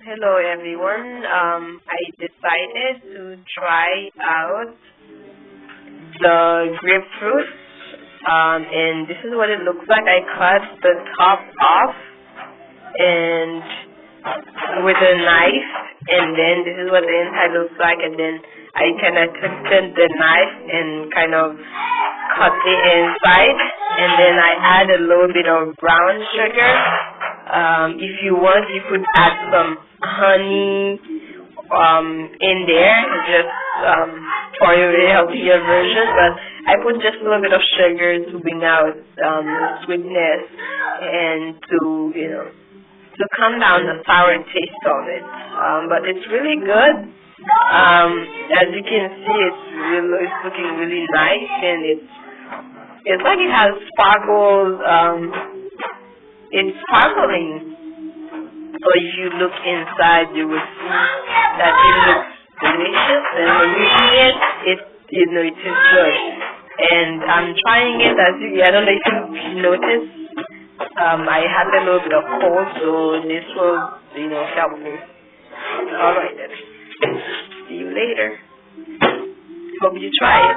Hello everyone. I decided to try out the grapefruit, and this is what it looks like. I cut the top off and with a knife, and then this is what the inside looks like. And then I kind of twisted the knife and kind of cut the inside, and then I add a little bit of brown sugar. If you want, you could add some honey in there, just for a really healthier version. But I put just a little bit of sugar to bring out sweetness and to calm down the sour taste of it. But it's really good. As you can see, it's looking really nice, and it's like it has sparkles. It's sparkling. So if you look inside, you will see that it looks delicious, and when you eat it, it is good. And I'm trying it. I don't know if you noticed. I had a little bit of cold, so this will, help me. All right then. See you later. Hope you try it.